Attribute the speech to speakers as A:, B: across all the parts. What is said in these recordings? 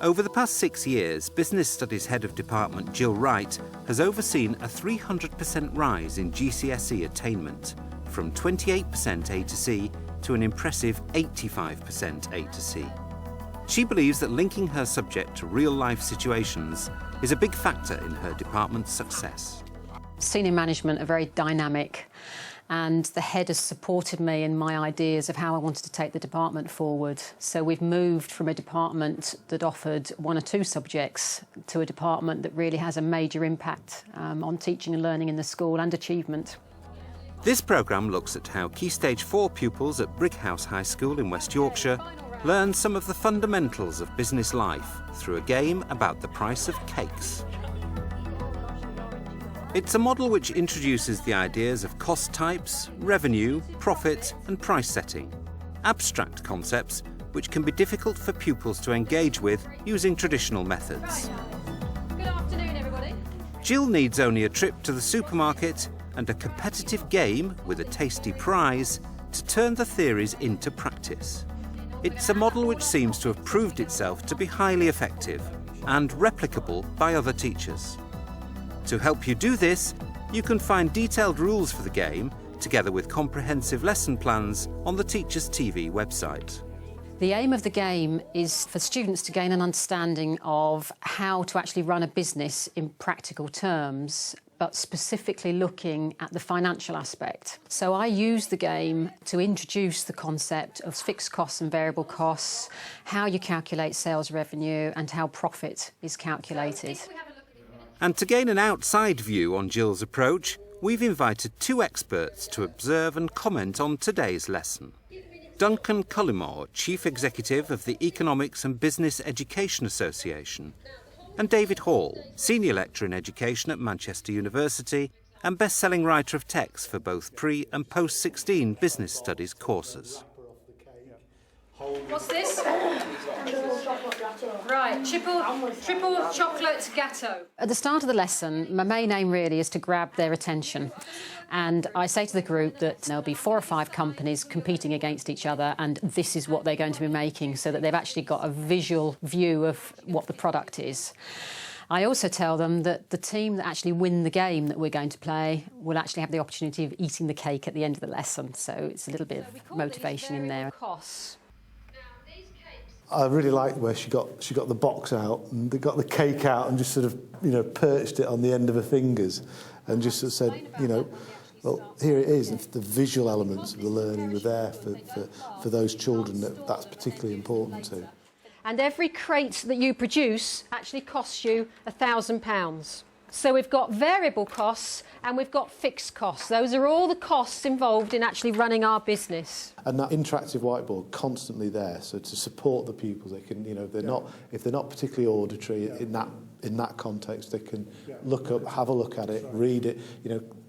A: Over the past 6 years, Business Studies Head of Department Jill Wright has overseen a 300% rise in GCSE attainment, from 28% A to C to an impressive 85% A to C. She believes that linking her subject to real-life situations is a big factor in her department's success.
B: Senior management are very dynamic, and the head has supported me in my ideas of how I wanted to take the department forward. So we've moved from a department that offered 1 or 2 subjects to a department that really has a major impact on teaching and learning in the school and achievement.
A: This programme looks at how Key Stage 4 pupils at Brighouse High School in West Yorkshire learn some of the fundamentals of business life through a game about the price of cakes. It's a model which introduces the ideas of cost types, revenue, profit and price setting, abstract concepts which can be difficult for pupils to engage with using traditional methods.
B: Good afternoon, everybody.
A: Jill needs only a trip to the supermarket and a competitive game with a tasty prize to turn the theories into practice. It's a model which seems to have proved itself to be highly effective and replicable by other teachers. To help you do this, you can find detailed rules for the game, together with comprehensive lesson plans, on the Teachers TV website.
B: The aim of the game is for students to gain an understanding of how to actually run a business in practical terms, but specifically looking at the financial aspect. So I use the game to introduce the concept of fixed costs and variable costs, how you calculate sales revenue and how profit is calculated.
A: And to gain an outside view on Jill's approach, we've invited 2 experts to observe and comment on today's lesson. Duncan Cullimore, Chief Executive of the Economics and Business Education Association, and David Hall, Senior Lecturer in Education at Manchester University and best-selling writer of texts for both pre- and post-16 business studies courses.
B: What's this? Right, triple chocolate gatto. At the start of the lesson, my main aim really is to grab their attention. And I say to the group that there'll be 4 or 5 companies competing against each other, and this is what they're going to be making, so that they've actually got a visual view of what the product is. I also tell them that the team that actually win the game that we're going to play will actually have the opportunity of eating the cake at the end of the lesson, so it's a little bit of motivation in there.
C: I really liked where she got the box out and they got the cake out and just sort of, perched it on the end of her fingers and just sort of said, well, here it is. The visual elements of the learning were there for those children that's particularly important to.
D: And every crate that you produce actually costs you £1,000. So we've got variable costs and we've got fixed costs. Those are all the costs involved in actually running our business. And that interactive whiteboard constantly there, so to support the pupils, they can, if they're not particularly auditory in that context, they can look up, have a look at it, read it.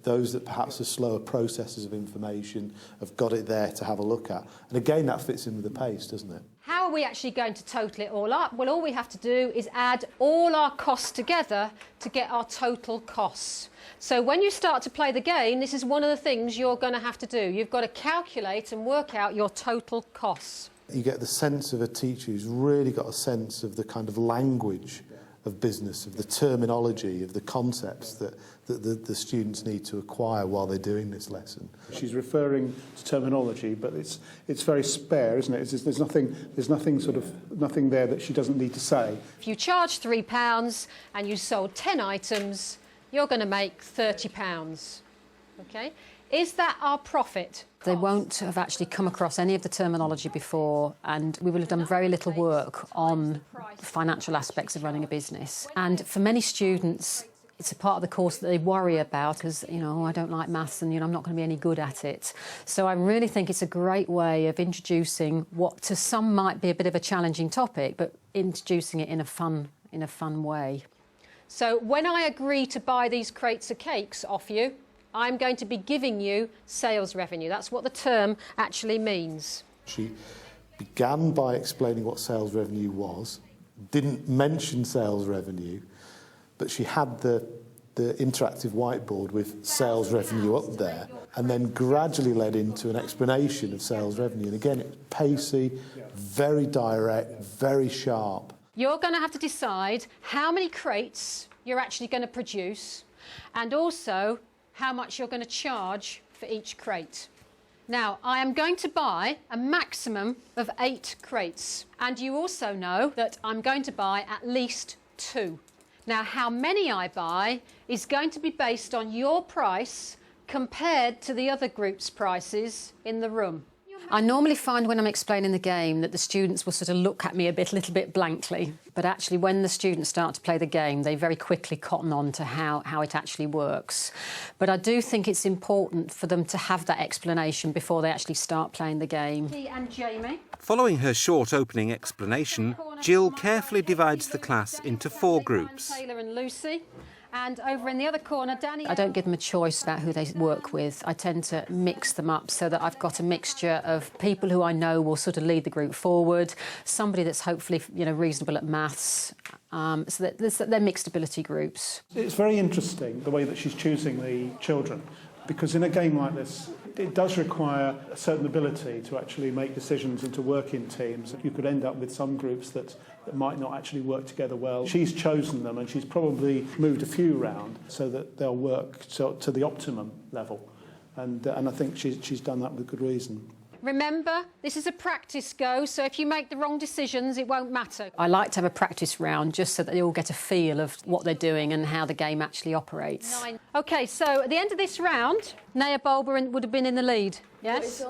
D: Those that perhaps are slower processors of information have got it there to have a look at. And again, that fits in with the pace, doesn't it? How are we actually going to total it all up? Well, all we have to do is add all our costs together to get our total costs. So when you start to play the game, this is one of the things you're going to have to do. You've got to calculate and work out your total costs. You get the sense of a teacher who's really got a sense of the kind of language of business, of the terminology, of the concepts that the students need to acquire while they're doing this lesson.
E: She's referring to terminology, but it's very spare, isn't it? There's nothing there that she doesn't need to say.
D: If you charge £3 and you sold 10 items, you're going to make £30. Okay? Is that our profit?
B: They won't have actually come across any of the terminology before, and we will have done very little work on the financial aspects of running a business. And for many students, it's a part of the course that they worry about because, I don't like maths and, I'm not going to be any good at it. So I really think it's a great way of introducing what to some might be a bit of a challenging topic, but introducing it in a fun way.
D: So when I agree to buy these crates of cakes off you, I'm going to be giving you sales revenue. That's what the term actually means.
C: She began by explaining what sales revenue was, didn't mention sales revenue, but she had the interactive whiteboard with sales revenue up there, and then gradually led into an explanation of sales revenue. And again, it's pacey, very direct, very sharp.
D: you're going to have to decide how many crates you're actually going to produce and also how much you're going to charge for each crate. Now, I am going to buy a maximum of 8 crates, and you also know that I'm going to buy at least 2. Now, how many I buy is going to be based on your price compared to the other group's prices in the room.
B: I normally find when I'm explaining the game that the students will sort of look at me a little bit blankly, but actually when the students start to play the game, they very quickly cotton on to how it actually works. But I do think it's important for them to have that explanation before they actually start playing the game.
D: And Jamie.
A: Following her short opening explanation, Jill carefully divides the class into 4 groups.
D: Taylor and Lucy. And over in the other corner, Danny.
B: I don't give them a choice about who they work with. I tend to mix them up so that I've got a mixture of people who I know will sort of lead the group forward, somebody that's hopefully, you know, reasonable at maths, so that they're mixed ability groups.
E: It's very interesting the way that she's choosing the children, because in a game like this, it does require a certain ability to actually make decisions and to work in teams. You could end up with some groups that might not actually work together well. She's chosen them and she's probably moved a few around so that they'll work to the optimum level. And I think she's done that with good reason.
D: Remember, this is a practice go, so if you make the wrong decisions, it won't matter.
B: I like to have a practice round just so that they all get a feel of what they're doing and how the game actually operates.
D: 9. OK, so at the end of this round, Naya Bulber would have been in the lead. Yes?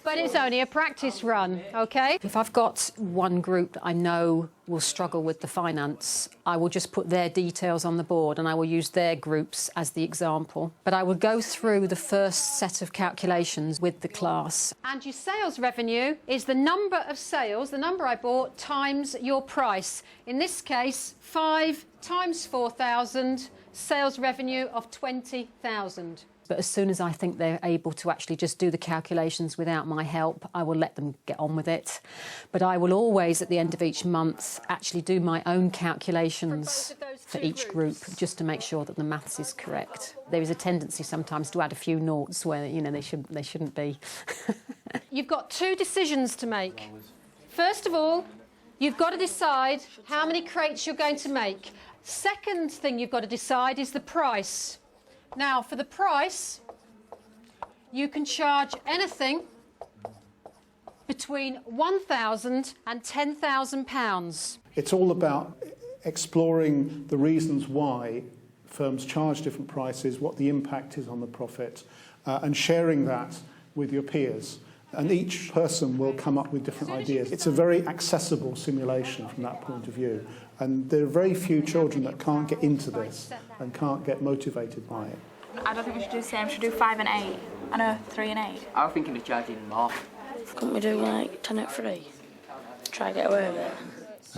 D: But it's only a practice run, OK?
B: If I've got one group that I know will struggle with the finance, I will just put their details on the board and I will use their groups as the example. But I will go through the first set of calculations with the class.
D: And your sales revenue is the number of sales, the number I bought, times your price. In this case, 5 times 4,000, sales revenue of 20,000.
B: But as soon as I think they're able to actually just do the calculations without my help, I will let them get on with it. But I will always, at the end of each month, actually do my own calculations for each group, just to make sure that the maths is correct. There is a tendency sometimes to add a few noughts where, you know, they shouldn't be.
D: You've got 2 decisions to make. First of all, you've got to decide how many crates you're going to make. Second thing you've got to decide is the price. Now, for the price, you can charge anything between £1,000 and £10,000.
E: It's all about exploring the reasons why firms charge different prices, what the impact is on the profit, and sharing that with your peers. And each person will come up with different ideas. It's a very accessible simulation from that point of view. And there are very few children that can't get into this and can't get motivated by it.
F: I don't think we should do the same. We should do 5 and 8. I know, 3 and 8.
G: I was thinking of charging more.
H: Couldn't we do like 10 at 3? Try and get away with it.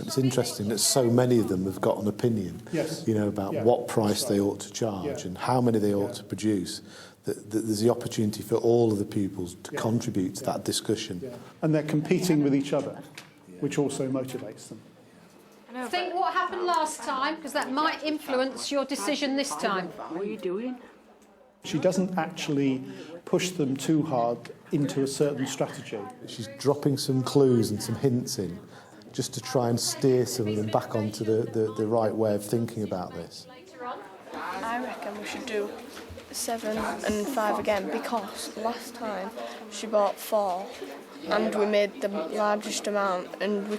C: It's interesting that so many of them have got an opinion,
E: Yes.
C: you know, about what price they ought to charge and how many they ought to produce. That there's the opportunity for all of the pupils to contribute to that discussion.
E: Yeah. And they're competing with each other, which also motivates them.
D: Think what happened last time, because that might influence your decision this time.
G: What are you doing?
E: She doesn't actually push them too hard into a certain strategy.
C: She's dropping some clues and some hints in just to try and steer some of them back onto the right way of thinking about this.
H: I reckon we should do 7 and 5 again, because last time she bought 4 and we made the largest amount, and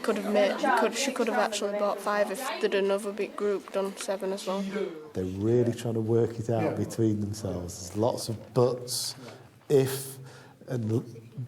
H: she could have actually bought 5 if there'd another big group done 7 as well.
C: They're really trying to work it out between themselves. There's lots of buts, if, and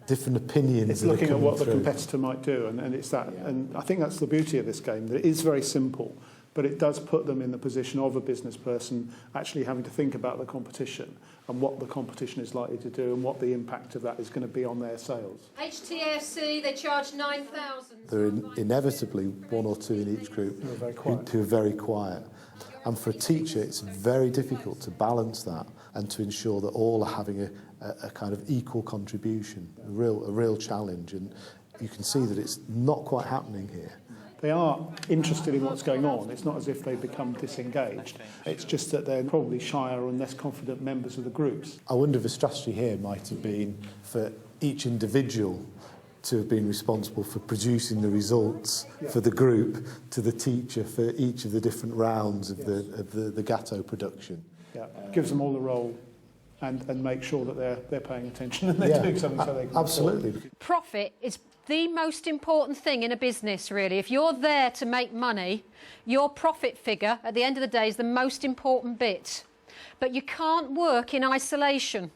C: different opinions.
E: It's looking at what the competitor might do, and it's that. And I think that's the beauty of this game, that it is very simple, but it does put them in the position of a business person actually having to think about the competition and what the competition is likely to do and what the impact of that is going to be on their sales.
D: HTAFC, they charge 9,000.
C: There are inevitably 1 or 2 in each group who are very quiet. And for a teacher, it's very difficult to balance that and to ensure that all are having a kind of equal contribution, a real challenge. And you can see that it's not quite happening here.
E: They are interested in what's going on. It's not as if they become disengaged. It's just that they're probably shyer and less confident members of the groups.
C: I wonder if a strategy here might have been for each individual to have been responsible for producing the results for the group to the teacher for each of the different rounds of the Gatto production.
E: Yeah, gives them all the role and make sure that they're paying attention and they're doing something so they can
C: absolutely.
D: Profit is the most important thing in a business, really. If you're there to make money, your profit figure at the end of the day is the most important bit. But you can't work in isolation.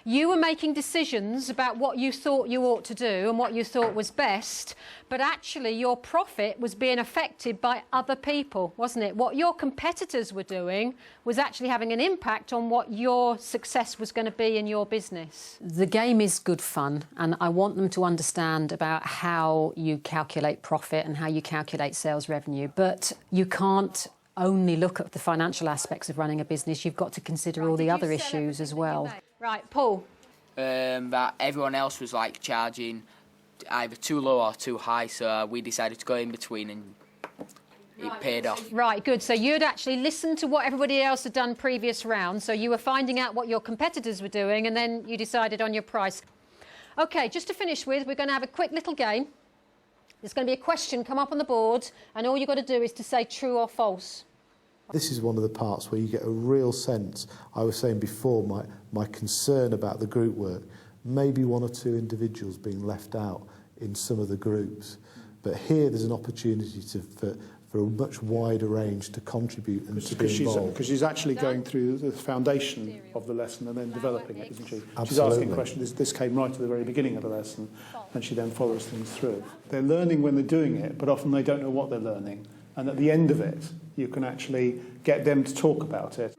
D: You were making decisions about what you thought you ought to do and what you thought was best, but actually your profit was being affected by other people, wasn't it? What your competitors were doing was actually having an impact on what your success was going to be in your business.
B: The game is good fun, and I want them to understand about how you calculate profit and how you calculate sales revenue, but you can't only look at the financial aspects of running a business. You've got to consider all the other issues as well.
D: Right, Paul.
G: That everyone else was like charging either too low or too high, so we decided to go in between, and it paid off.
D: Right, good. So you'd actually listened to what everybody else had done previous rounds, so you were finding out what your competitors were doing, and then you decided on your price. OK, just to finish with, we're going to have a quick little game. There's going to be a question come up on the board, and all you've got to do is to say true or false.
C: This is one of the parts where you get a real sense. I was saying before, my concern about the group work, maybe one or two individuals being left out in some of the groups. But here there's an opportunity for a much wider range to contribute and to be involved.
E: Because she's actually going through the foundation of the lesson and then developing it, isn't she?
C: Absolutely.
E: She's asking questions. This came right at the very beginning of the lesson, and she then follows things through. They're learning when they're doing it, but often they don't know what they're learning. And at the end of it, you can actually get them to talk about it.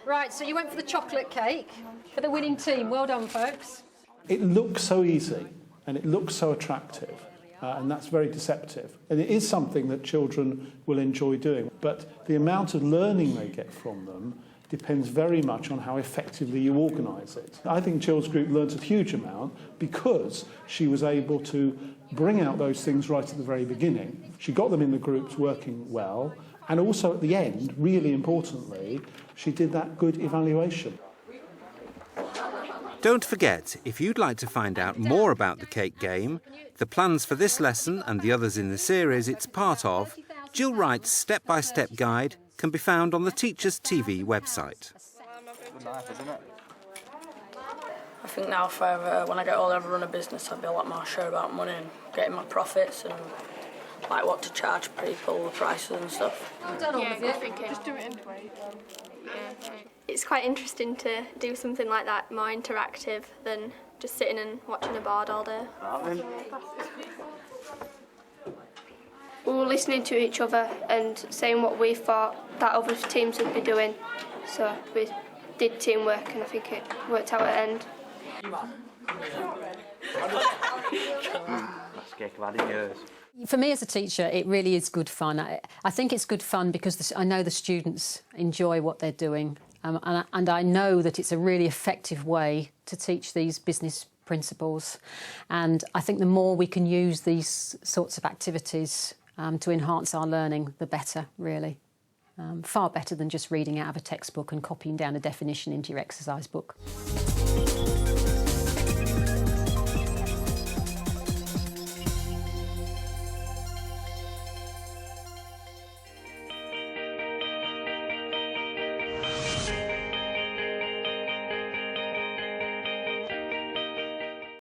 D: Right, so you went for the chocolate cake for the winning team. Well done, folks.
E: It looks so easy and it looks so attractive, and that's very deceptive. And it is something that children will enjoy doing. But the amount of learning they get from them depends very much on how effectively you organise it. I think Jill's group learnt a huge amount because she was able to bring out those things right at the very beginning. She got them in the groups working well, and also at the end, really importantly, she did that good evaluation.
A: Don't forget, if you'd like to find out more about the cake game, the plans for this lesson and the others in the series it's part of, Jill Wright's step-by-step guide can be found on the Teachers TV website.
I: I think now for when I get older, I run a business, I'll be a lot more sure about money and getting my profits and like what to charge people, the prices and stuff.
D: Well done, all of you.
H: Just do it anyway.
J: It's quite interesting to do something like that, more interactive than just sitting and watching a board all day.
H: We were listening to each other and saying what we thought that other teams would be doing. So we did teamwork and I think it worked out at the end.
B: For me as a teacher, it really is good fun. I think it's good fun because I know the students enjoy what they're doing, and I know that it's a really effective way to teach these business principles. And I think the more we can use these sorts of activities to enhance our learning, the better, really. Far better than just reading out of a textbook and copying down a definition into your exercise book.